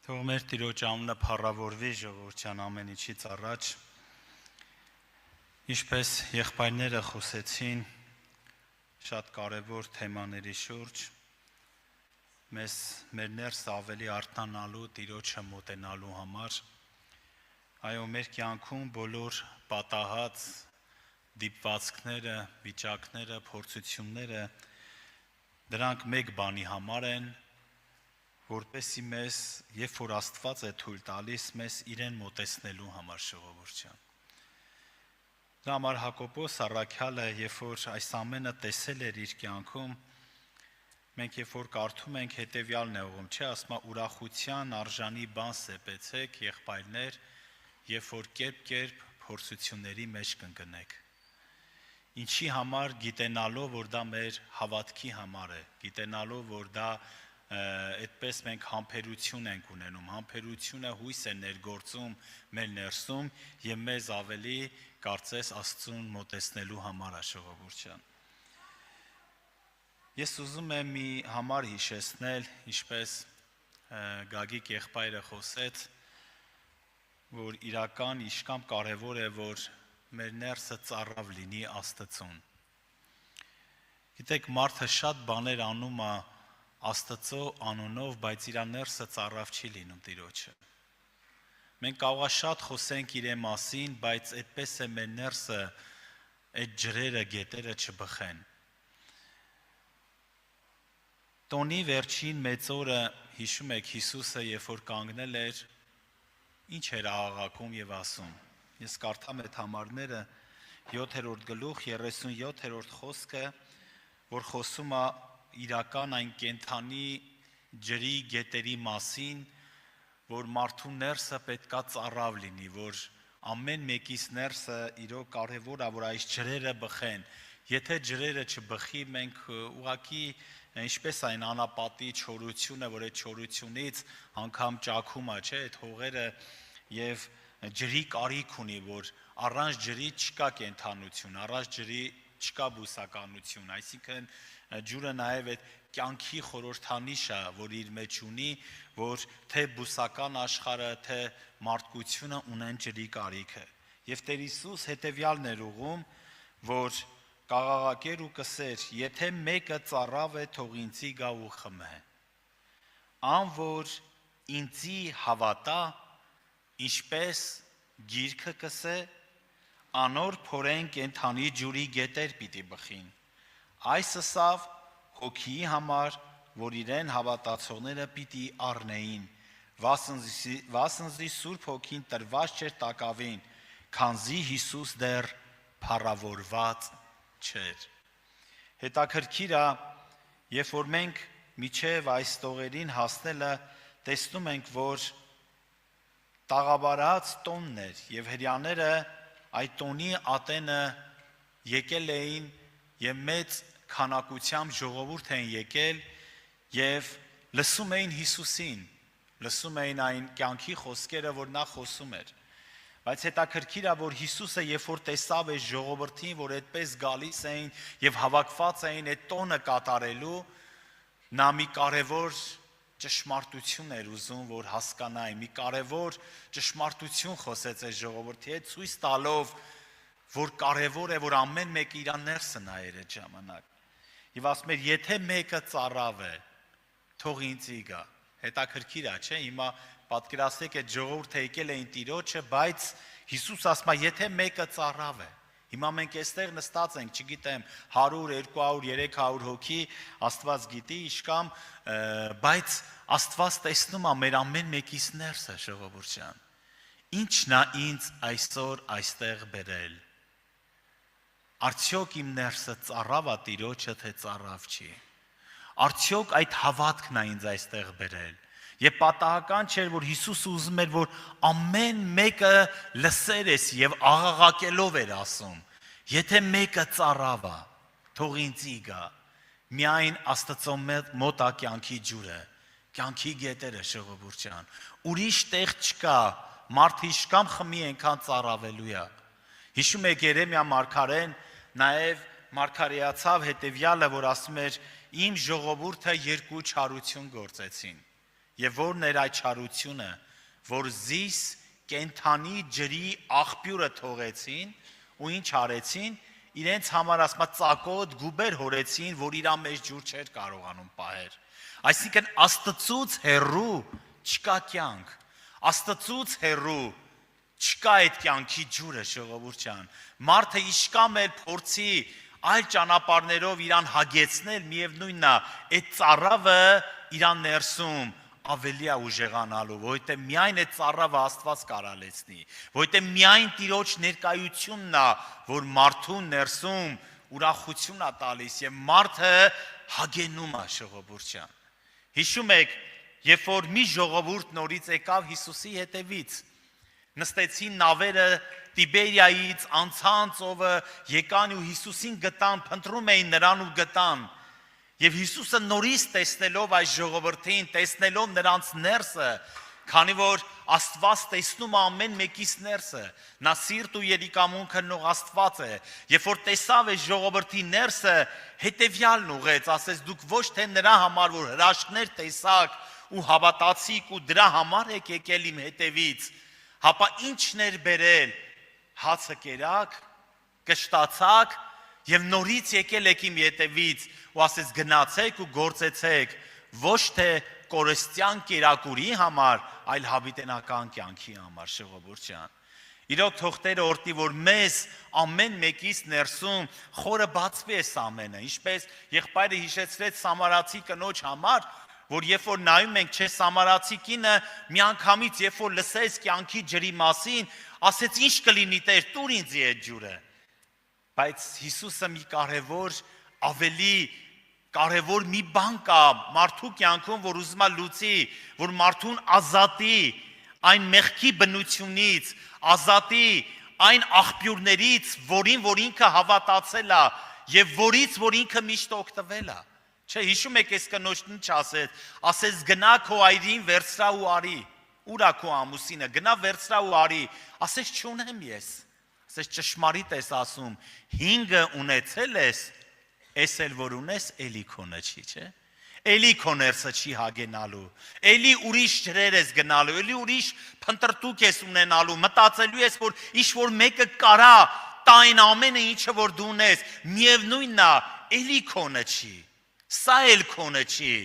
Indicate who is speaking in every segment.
Speaker 1: Թող մեր Տիրոջ անունը փառավորվի ժողովրդյան ամեն ինչից առաջ, ինչպես եղբայրները խոսեցին շատ կարևոր թեմաների շուրջ, մեզ մեր ներսը ավելի արթնանալու, Տիրոջը մոտենալու համար, այո, մեր կյանքում բոլոր պատահած դիպվածքները, վիճակները, փորձությունները, դրանք մեկ բանի համար են, որպեսզի մեզ, երբ որ Աստված է թույլ տալիս, մեզ իրեն մոտեցնելու համար ժողովրդյան։ Դրա համար Հակոբոս առաքյալը, երբ որ այս ամենը տեսել էր իր կյանքում, մենք երբ որ կարդում ենք հետևյալն է ուղում, չէ, ասում է ուրախության արժանի բան սեպեցեք, եղբայրներ, երբ որ կերպ փորձությունների մեջ կընկնեք։ Ինչի համար, գիտենալով, որ դա մեր հավատքի համար է, գիտենալով, որ դա այդպես մենք համբերություն ենք ունենում, համբերությունը հույս է ներգործում մեր ներսում եւ մեզ ավելի կարծես Աստծուն մոտեցնելու համար ժողովրդյան։ Ես ուզում եմ մի համար հիշեցնել, ինչպես Գագիկ եղբայրը խոսեց, որ իրական իշքան կարևոր է, որ մեր ներսը ծառավ լինի Աստծուն։ Գիտեք, մարդը շատ բաներ անում է Աստծո անունով, բայց իր ներսը ծառավ չի լինում Տիրոջը։ Մենք կարող է շատ խոսենք իր մասին, բայց այդպես է մեր ներսը այդ ջրերը, գետերը չբխեն։ Տոնի վերջին մեծ օրը հիշում եք Հիսուսը, երբ որ կանգնել էր, ինչ էր աղաղակում եւ ասում։ Ես կարդամ այդ համարները 7-րդ գլուխ 37-րդ խոսքը, որ խոսում է իրական այն կենթանի ջրի գետերի մասին, որ մարդու ներսը պետքա ծառավ լինի, որ ամեն մեկիս ներսը իրոք կարևոր է, որ այս ջրերը բխեն։ Եթե ջրերը չբխի, մենք ուղղակի ինչպես այն անապատի չորությունը, որ այդ չորությունից անգամ ճաքում է, չէ, այդ հողերը եւ ջրի կարիք ունի, որ առանց ջրի չկա կենթանություն, առանց ջրի չկա բուսականություն, այսինքն ջուրը նաև այդ կյանքի խորհրդանիշ է, որ իր մեջ ունի, որ թե բուսական աշխարհը, թե մարդկությունը ունեն ջրի կարիքը։ Եվ Տեր Հիսուս հետևյալն էր ուղում, որ կաղաղակեր ու կսեր, եթե մեկը ծառավ է, թող ինձի գա ու խմե։ Ան որ ինձի հավատա, ինչպես գիրքը կսե, անոր փորեն կենթանի ջուրի գետեր պիտի բխին։ Այս ըսավ հոգիի համար, որ իրեն հավատացողները պիտի առնեին, վասնզի Սուրբ Հոգին տրված չէր տակավին, քանզի Հիսուս դեռ փառավորված չէր։ Հետաքրքիր է, երբ որ մենք միջև այս տողերին հասնելը տեսնում ենք, որ տաղավարած տոնն էր եւ հրյաները այդ տոնի ատենը եկել էին եւ մեծ քանակությամբ ժողովուրդ էին եկել եւ լսում էին Հիսուսին, լսում էին այն կյանքի խոսքերը, որ նա խոսում էր։ Բայց հետաքրքիր է, որ Հիսուսը երբ որ տեսավ այս ժողովրդին, որ այդպես գալիս էին եւ հավաքված էին այդ տոնը կատարելու, նա մի կարևոր ճշմարտություն էր ուզում, որ հասկանային, մի կարևոր ճշմարտություն խոսեց այս ժողովրդի հետ, ցույց տալով, որ կարևոր է, որ ամեն մեկը իր ներսը նայեր այդ ժամանակ։ Եվ ասում էր, եթե մեկը ծառավ է, թող ինձի գա։ Հետաքրքիր է, չէ՞, հիմա պատկերացրեք այդ ժողովուրդը եկել էին Տիրոջը, բայց Հիսուս ասում է, եթե մեկը ծառավ է։ Հիմա մենք այստեղ նստած ենք, չգիտեմ, 100, 200, 300 հոգի, Աստված գիտի, իշքամ, բայց Աստված տեսնում է մեր ամեն մեկիս ներսը, ժողովուրդյան։ Ինչն է ինձ այսօր այստեղ բերել։ Արդյոք իմ ներսը ծառավ է Տիրոջը, թե ծառավ չի։ Արդյոք այդ հավատքն է ինձ այստեղ բերել։ Եվ պատահական չէր, որ Հիսուսը ուզում էր, որ ամեն մեկը լսեր էս եւ աղաղակելով էր ասում. Եթե մեկը ծառավ է, թող ինձի գա։ Միայն Աստծո մոտ է կյանքի ջուրը, կյանքի գետերը, ժողովուրդյան։ Ուրիշ տեղ չկա, մարդը իշքամ խմի այնքան ծառավելու է։ Հիշում եք Երեմիա մարգարեն նաև մարգարեացավ հետևյալը, որ ասում էր. իմ ժողովուրդը երկու չարություն գործեցին։ Եվ որն էր այդ չարությունը, որ զիս կենթանի ջրի աղբյուրը թողեցին ու ինչ արեցին, իրենց համար ասма ծակոտ գուբեր հորեցին, որ իրա մեջ ջուր չէր կարողանում պահեր։ Այսինքն Աստծուց հեռու չկա կյանք, Աստծուց հեռու չկա այդ կյանքի ջուրը, ժողովուրդ ջան։ Մարդը իշկամ էլ փորձի այլ ճանապարհներով իրան հագեցնել, միևնույնն է, այդ ծառավը իրան ներսում ավելի է ուժեղանալու, որովհետև միայն այդ ծառավը Աստված կարալեցնի, որովհետև միայն Տիրոջ ներկայությունն է, որ մարդուն ներսում ուրախություն է տալիս եւ մարդը հագենում է, ժողովուրդ ջան։ Հիշում եք, երբ որ մի ժողովուրդ նորից եկավ Հիսուսի հետևից, նստեցին նավերը Տիբերիայից, անցան ծովը, եկան ու Հիսուսին գտան, փնտրում էին նրան ու գտան։ Եվ Հիսուսը նորից տեսնելով այս ժողովրդին, տեսնելով նրանց ներսը, քանի որ Աստված տեսնում է ամեն մեկիս ներսը, նա սիրտ ու երիկամունք քննող Աստված է, երբ որ տեսավ այս ժողովրդի ներսը, հետևյալն ուղեց, ասեց դուք ոչ թե նրա համար որ հրաշքներ տեսաք ու հավատացիք ու դրա համար եք եկել իմ հետևից, հապա ինչն էր բերել, հացը կերակ, կշտացակ եւ նորից եկել եք իմ ետևից ու ասեց գնացեք ու գործեցեք ոչ թե կորստյան կերակուրի համար, այլ հավիտենական կյանքի համար, ժողովուրդ ջան։ Իրոք թող Տերը օրհնի, որ մեզ ամեն մեկից ներսում խորը բացվի այս ամենը, ինչպես եղբայրը հիշեցրեց Սամարացի կնոջ համար, որ երբ որ նայում ենք, չէ, Սամարացի կինը միանգամից երբ որ լսեց կյանքի ջրի մասին, ասեց ինչ կլինի Տեր, տուր ինձ այդ ջուրը։ Բայց Հիսուսը մի ավելի կարևոր մի բան կա մարդու կյանքում, որ ուզում է լուծի, որ մարդուն ազատի այն մեղքի բնությունից, ազատի այն աղբյուրներից, որ ինքը հավատացել է եւ որից որ ինքը միշտ օգտվել է։ Չէ, հիշում եք այս կնոջն ինչ ասեց գնա քո այրին վերցրա ու արի։ Ուր է քո ամուսինը, գնա վերցրա ու արի։ Ասեց չունեմ ես։ Ասեց ճշմարիտ ես ասում, 5 ունեցել ես, ես էլ որ ունես, էլի քոնը չի, չէ։ Էլի քո ներսը չի հագենալու, էլի ուրիշ ջրեր ես գնալու, էլի ուրիշ փնտրտուք ես ունենալու, մտածելու ես, որ ինչ որ մեկը կարա տա այն ամենը, ինչը որ դու ունես, միևնույնն է, էլի քոնը չի, սա էլ քոնը չի,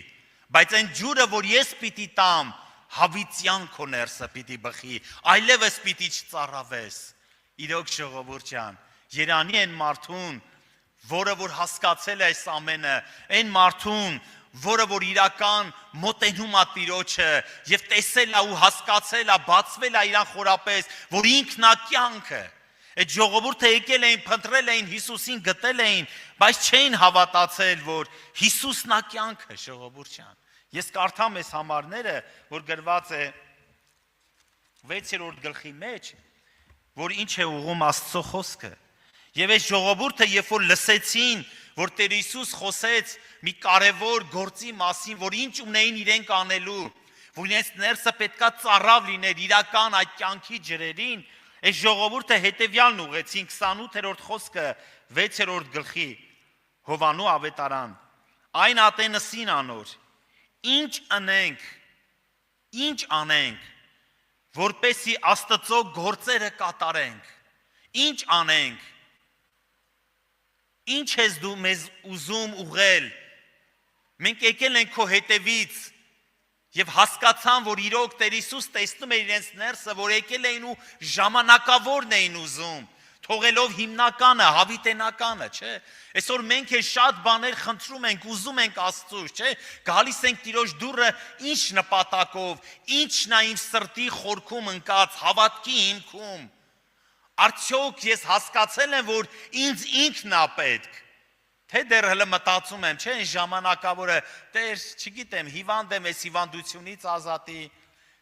Speaker 1: բայց այն ջուրը, որ ես պիտի տամ, հավիտյան քո ներսը պիտի բխի, այլևս պիտի չծառավես։ Իրոք ժողովուրդ ջան, երանի են մարդուն, որը որ հասկացել է այս ամենը, այն մարդուն, որը որ իրական մոտենում է Տիրոջը եւ տեսել է ու հասկացել է, բացվել է իրան խորապես, որ ինքն է կյանքը։ Այդ ժողովուրդը եկել էին, փնտրել էին Հիսուսին, գտել էին, բայց չէին հավատացել, որ Հիսուսն է կյանքը, ժողովուրդ ջան։ Ես կարդամ այս համարները, որ գրված է 6-րդ գլխի մեջ, որ ինչ է ուղում Աստծո խոսքը։ Եվ այս ժողովուրդը, երբ որ լսեցին, որ Տեր Հիսուս խոսեց մի կարևոր գործի մասին, որ ինչ ունեին իրենք անելու, որ իրենց ներսը պետքա ծառավ լիներ իրական այդ կյանքի ջրերին, այս ժողովուրդը հետևյալն ուղեցին 28-րդ խոսքը 6-րդ գլխի Հովանու ավետարան։ Այն ատենսին անոր, ինչ անենք, որպեսի Աստծո գործերը կատարենք, ինչ անենք, ինչ ես դու մեզ ուզում ուղղել, մենք եկել ենք քո հետևից եւ հասկացան, որ իրոք Տեր Հիսուս տեսնում է իրենց ներսը, որ եկել էին ու ժամանակավորն էին ուզում, թողելով հիմնականը, հավիտենականը, չէ։ Այսօր մենք էլ շատ բաներ խնդրում ենք, ուզում ենք Աստծուց, չէ։ Գալիս ենք Տիրոջ դուռը ինչ նպատակով, ինչն է իմ սրտի խորքում ընկած, հավատքի հիմքում։ Արդյոք ես հասկացել եմ, որ ինձ ինքն է պետք, թե դեռ հələ մտածում եմ, չէ, այն ժամանակավորը, Տեր, չգիտեմ, հիվանդ եմ, այս հիվանդությունից ազատի,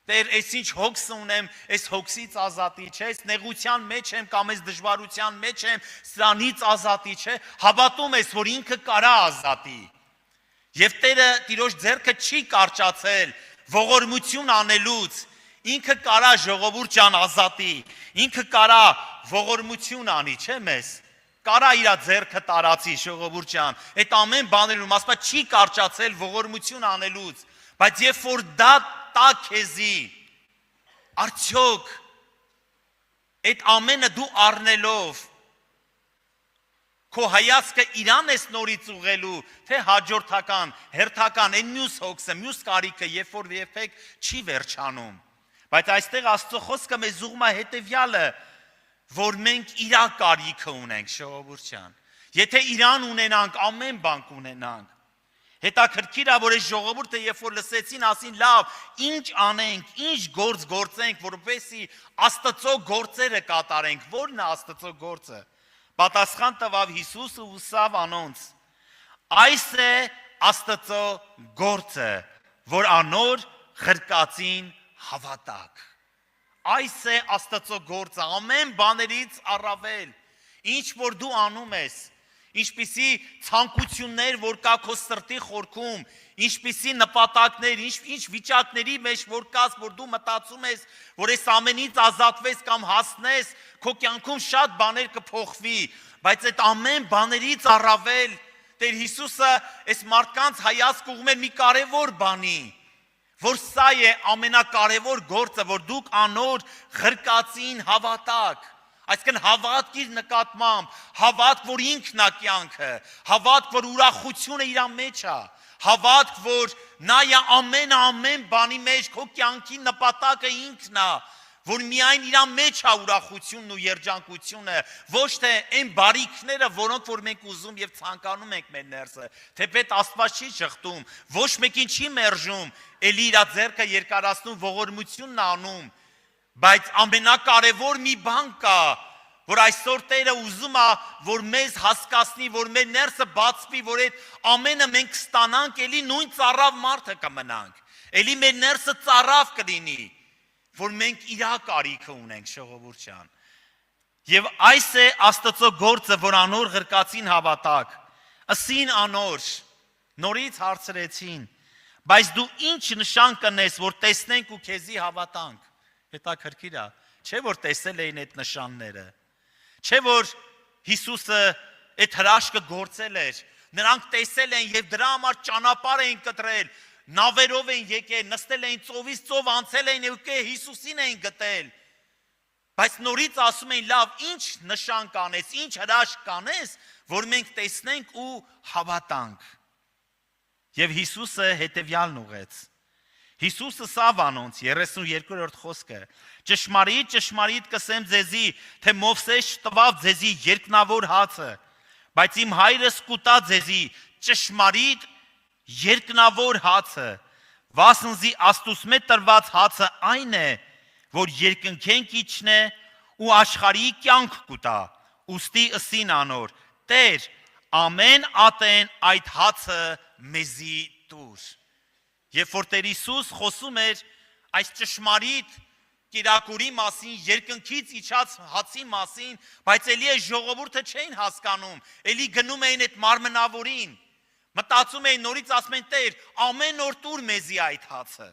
Speaker 1: Տեր, այս ինչ հոգս ունեմ, այս հոգսից ազատի, չէ, այս նեղության մեջ եմ կամ այս դժվարության մեջ եմ, սրանից ազատի, չէ, հավատում ես, որ ինքը կարա ազատի։ Եվ Տերը Տիրոջ ձեռքը չի կարճացել ողորմություն անելուց, ինքը կարա ժողովուրդ ջան ազատի, ինքը կարա ողորմություն անի, չէ՞ մեզ։ Կարա իր ձեռքը տարածի ժողովուրդ ջան, այդ ամեն բաներում ասում չի կարճացել ողորմություն անելուց, Բայց երբ որ դա տա քեզի, արդյոք այդ ամենը դու առնելով քո հայացքը իրան ես նորից ուղղելու, թե հաջորդական, հերթական, այն մյուս հոգսը, մյուս կարիքը, երբ որ երբեք չի վերջանում։ Բայց այստեղ Աստծո խոսքը մեզ ուղղում է հետևյալը, որ մենք իրա կարիքը ունենք, ժողովուրդ ջան։ Եթե իրան ունենանք, ամեն բան կունենանք։ Հետաքրքիր է, որ այս ժողովուրդը երբ որ լսեցին, ասին լավ, ինչ անենք, ինչ գործ գործենք, որովհետեւ Աստծո գործերը կատարենք։ Ո՞րն է Աստծո գործը։ Պատասխան տվավ Հիսուսը ու ասավ անոնց. այս է Աստծո գործը, որ անոր ղրկածին հավատաք։ Այս է Աստծո գործը, ամեն բաներից առավել, ինչ որ դու անում ես, ինչպիսի ցանկություններ, որ կա քո սրտի խորքում, ինչպիսի նպատակներ, ինչ վիճակների մեջ որ կաս, որ դու մտածում ես, որ այս ամենից ազատվես կամ հասնես, քո կյանքում շատ բաներ կփոխվի, բայց այդ ամեն բաներից առավել Տեր Հիսուսը այս մարդկանց հայացք ուղղում է մի կարևոր բանի, որ սա է ամենակարևոր գործը, որ դուք անոր ղրկածին հավատաք։ Այսինքն հավատք իր նկատմամբ, հավատք, որ ինքն է կյանքը, հավատք, որ ուրախությունը իր մեջ է, հավատք, որ նա է ամեն բանի մեջ, քո կյանքի նպատակը ինքն է, որ միայն իր մեջ է ուրախությունն ու երջանկությունը, ոչ թե այն բարիքները, որոնք որ մենք ուզում եւ ցանկանում ենք մեր ներսը, թեպետ Աստված չի շղթում, ոչ մեկին չի մերժում, ելի իր ձեռքը երկարացնում, ողորմությունն անում, բայց ամենակարևոր մի բան կա, որ այսօր Տերը ուզում է, որ մեզ հասկացնի, որ մեր ներսը բացվի, որ այդ ամենը մենք ստանանք, ելի նույն ծառավ մարդը կմնանք, ելի մեր ներսը ծառավ կլինի, որ մենք իրա կարիքը ունենք, ժողովուրդ ջան։ Եվ այս է Աստծո գործը, որ անոր ղրկածին հավատաք։ Ասին անոր, նորից հարցրեցին, բայց դու ինչ նշան կնես, որ տեսնենք ու քեզի հավատանք։ Հետաքրքիր է, չէ որ տեսել էին այդ նշանները, չէ որ Հիսուսը այդ հրաշքը գործել էր, նրանք տեսել են եւ դրա համար ճանապարհ էին կտրել, նավերով էին եկել, նստել էին ծովից ծով, անցել էին ու Հիսուսին էին գտել, բայց նորից ասում էին լավ, ինչ նշան կանես, ինչ հրաշք կանես, որ մենք տեսնենք ու հավատանք։ Եվ Հիսուսը հետևյալն ուղեց։ Հիսուսը սավ անոնց 32-րդ խոսքը. ճշմարիտ, ճշմարիտ կսեմ ձեզի, թե Մովսես տվավ ձեզի երկնավոր հացը, բայց իմ հայրս կուտա ձեզի ճշմարիտ երկնավոր հացը, վասնզի Աստուծմե տրված հացը այն է, որ երկնքեն կիջնե ու աշխարհի կյանք կուտա, ուստի ըսին անոր, Տեր, ամեն ատեն այդ հացը մեզի տուր։ Երբ որ Տեր Հիսուս խոսում էր այս ճշմարիտ կիրակուրի մասին, երկնքից իջած հացի մասին, բայց էլի այս ժողովուրդը չէին հասկանում, էլի գնում էին այդ մարմնավորին, մտածում էին նորից ասում են Տեր, ամեն օր տուր մեզի այդ հացը,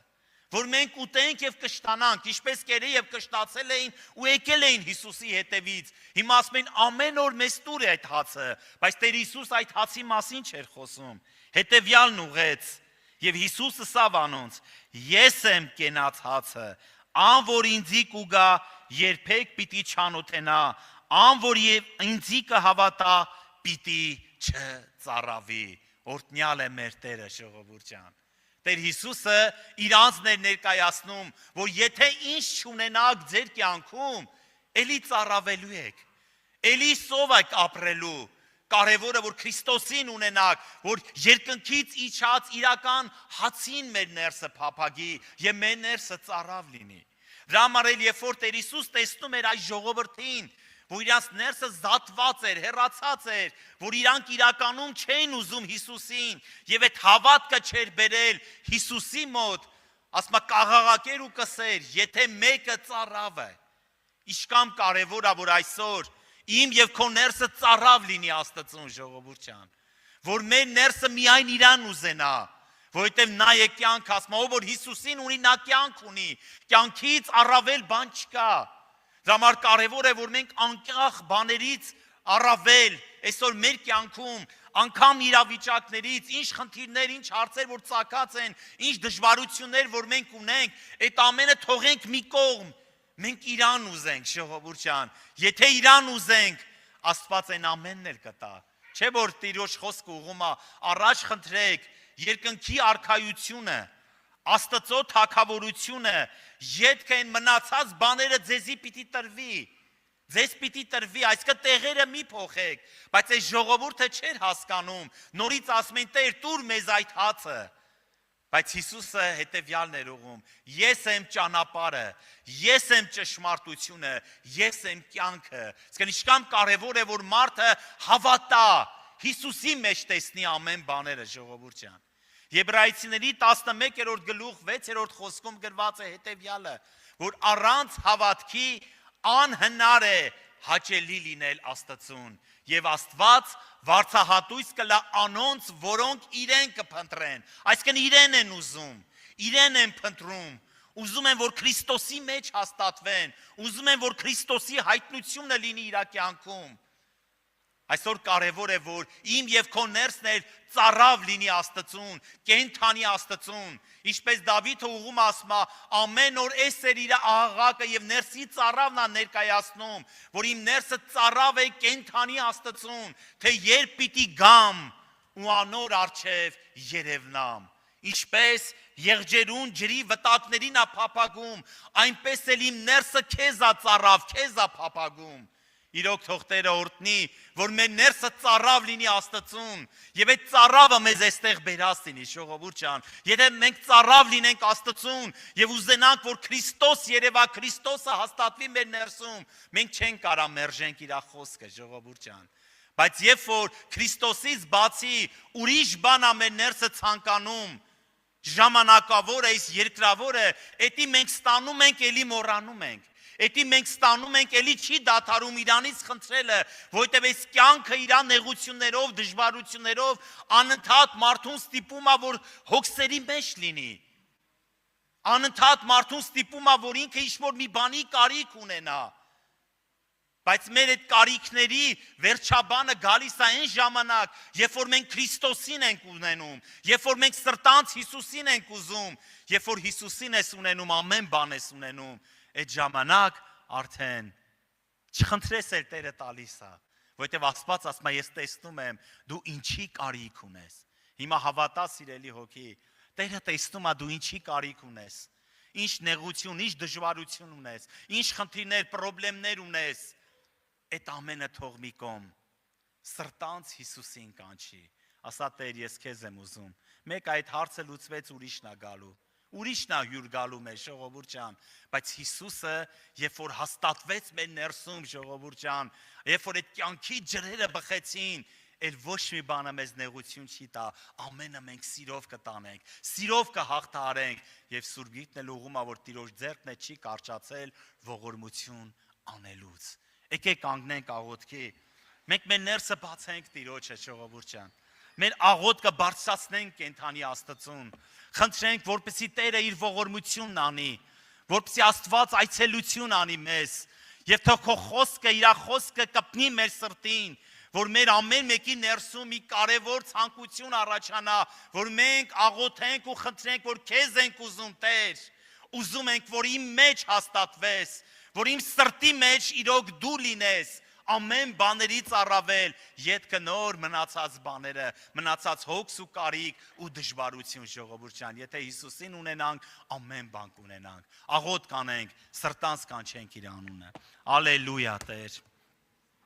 Speaker 1: որ մենք ուտենք եւ կշտանանք, ինչպես կերե եւ կշտացել էին ու եկել էին Հիսուսի հետևից։ Հիմա ասում են ամեն օր մեզ տուր այդ հացը, բայց Տեր Հիսուս այդ հացի մասին չէր խոսում, հետևյալն ուղեց։ Եվ Հիսուսը սավ անոնց, ես եմ կենաց հացը, ան որ ինձի կուգա, երբեք պիտի չանոթենա, ան որ ինձի կհավատա, պիտի չծառավի։ Օրհնյալ է մեր Տերը, ժողովուրդ ջան։ Տեր Հիսուսը իրանցն էր ներկայացնում, որ եթե ինչ չունենաք ձեր կյանքում, էլի ծառավելու եք, էլի սով եք ապրելու, կարևորը որ Քրիստոսին ունենաք, որ երկնքից իջած իրական հացին մեր ներսը փափագի եւ մեր ներսը ծառավ լինի։ Դրա համար էլ երբ որ Տեր Հիսուս տեսնում էր այս ժողովրդին, որ իրանց ներսը զատված էր, հեռացած էր, որ իրանք իրականում չէին ուզում Հիսուսին եւ այդ հավատքը չէր բերել Հիսուսի մոտ, ասма կաղաղակեր ու կսեր, եթե մեկը ծառավ է, իշքան կարևոր է որ այսօր իմ եւ քո ներսը ծառավ լինի Աստծուն, ժողովուրդ ջան, որ մեր ներսը միայն իրան ուզենա, որովհետեւ նա է կյանք, ասма ով որ Հիսուսին ունի, նա կյանք ունի, կյանքից առավել բան չկա։ Դրա համար կարևոր է որ մենք անկախ բաներից առավել այսօր մեր կյանքում անգամ իրավիճակներից, ինչ խնդիրներ, ինչ հարցեր, որ ծագած են, ինչ դժվարություններ, որ մենք ունենք, այդ ամենը թողենք մի կողմ, մենք իրան ուզենք, ժողովուրդ ջան, եթե իրան ուզենք, Աստված այն ամենն էլ կտա, չէ որ Տիրոջ խոսքը ուղղում է, առաջ խնդրեք, երկնքի արքայությունը, Աստծո թագավորությունը, ետք այն մնացած բաները ձեզի պիտի տրվի, ձեզ պիտի տրվի, այսինքն տեղերը մի փոխեք, բայց այս ժողովուրդը չէր հասկանում, նորից ասում են Տեր, տուր մեզ այդ հացը, բայց Հիսուսը հետևյալն էր ուղում, ես եմ ճանապարհը, ես եմ ճշմարտությունը, ես եմ կյանքը, այսինքն ինչքան կարևոր է, որ մարդը հավատա, Հիսուսի մեջ տեսնի ամեն բաները, ժողովուրդ ջան։ Եբրայեցիների 11-րդ գլուխ 6-րդ խոսքում գրված է հետևյալը, որ առանց հավատքի անհնար է հաճելի լինել Աստծուն եւ Աստված վարձահատույց կլա անոնց, որոնք իրեն կփնտրեն, այսինքն իրեն են ուզում, իրեն են փնտրում, ուզում են, որ Քրիստոսի մեջ հաստատվեն, ուզում են, որ Քրիստոսի հայտնությունը լինի իր կյանքում։ Այսօր կարևոր է, որ իմ եւ քո ներսն էլ ծառավ լինի Աստծուն, կենթանի Աստծուն, ինչպես Դավիթը ուղում ասում է, ամեն օր էս էր իր աղաղակը եւ ներսի ծառավն է ներկայացնում, որ իմ ներսը ծառավ է կենթանի Աստծուն, թե երբ պիտի գամ ու անոր առջև երևնամ, ինչպես եղջերուն ջրի վտակներին է փափագում, այնպես էլ իմ ներսը քեզ է ծառավ, քեզ է փափագում։ Իրոք թող Տերը օրհնի, որ մեր ներսը ծառավ լինի Աստծուն, եւ այդ ծառավը մեզ այստեղ բերած լինի, ժողովուրդ ջան։ Եթե մենք ծառավ լինենք Աստծուն եւ ուզենանք, որ Քրիստոս երևա, Քրիստոսը հաստատվի մեր ներսում, մենք չենք կարա մերժենք իր խոսքը, ժողովուրդ ջան։ Բայց երբ որ Քրիստոսից բացի ուրիշ բան է մեր ներսը ցանկանում, ժամանակավոր է, երկրավոր է, էդի մենք ստանում ենք, ելի մոռանում ենք։ Էդի մենք ստանում ենք, էլի չի դադարում իրանից խնդրելը, որովհետև այս կյանքը իր նեղություններով, դժվարություններով անընդհատ մարդուն ստիպում է, որ հոգսերի մեջ լինի։ Անընդհատ մարդուն ստիպում է, որ ինքը ինչ-որ մի բանի կարիք ունենա։ Բայց մեր այդ կարիքների վերջաբանը գալիս է այն ժամանակ, երբ որ մենք Քրիստոսին ենք ունենում, երբ որ մենք սրտանց Հիսուսին ենք ուզում, երբ որ Հիսուսին ես ունենում, ամեն բան ես ունենում, այդ ժամանակ արդեն չխնդրես էլ Տերը տալիս է, որովհետև Աստված ասում է, ես տեսնում եմ, դու ինչի կարիք ունես։ Հիմա հավատա սիրելի հոգի, Տերը տեսնում է, դու ինչի կարիք ունես, ինչ նեղություն, ինչ դժվարություն ունես, ինչ խնդիրներ, խնդիրներ ունես, այդ ամենը թող մի կողմ, սրտանց Հիսուսին կանչի, ասա Տեր, ես քեզ եմ ուզում, մեկ այդ հարցը լուծվեց, ուրիշն է գալու, ուրիշն է հյուր գալու մեր ժողովուրդ ջան, բայց Հիսուսը, երբ որ հաստատվեց մեր ներսում, ժողովուրդ ջան, երբ որ այդ կյանքի ջրերը բխեցին, էլ ոչ մի բանը մեզ նեղություն չի տա, ամենը մենք սիրով կտանենք, սիրով կհաղթահարենք, եւ Սուրբ Գիրքն էլ ուղղում է, որ Տիրոջ ձեռքն է չի կարճացել ողորմություն անելուց։ Եկեք կանգնենք աղոթքի, մենք մեր ներսը բացենք Տիրոջը, ժողովուրդ ջան, մեր աղոթքը բարձրացնենք կենթանի Աստծուն, խնդրենք, որպեսզի Տերը իր ողորմությունն անի, որպեսզի Աստված այցելություն անի մեզ, եւ թող քո խոսքը, իր խոսքը կպնի մեր սրտին, որ մեր ամեն մեկի ներսում մի կարևոր ցանկություն առաջանա, որ մենք աղոթենք ու խնդրենք, որ քեզ ենք ուզում, Տեր, ուզում ենք, որ իմ մեջ հաստատվես, որ իմ սրտի մեջ իրոք դու լինես, ամեն բաներից առավել, ետքը նոր մնացած բաները, մնացած հոգս ու կարիք ու դժվարություն, ժողովուրդ ջան, եթե Հիսուսին ունենանք, ամեն բան կունենանք, աղոթք կանենք, սրտանց կանչենք իր անունը, ալելույա Տեր։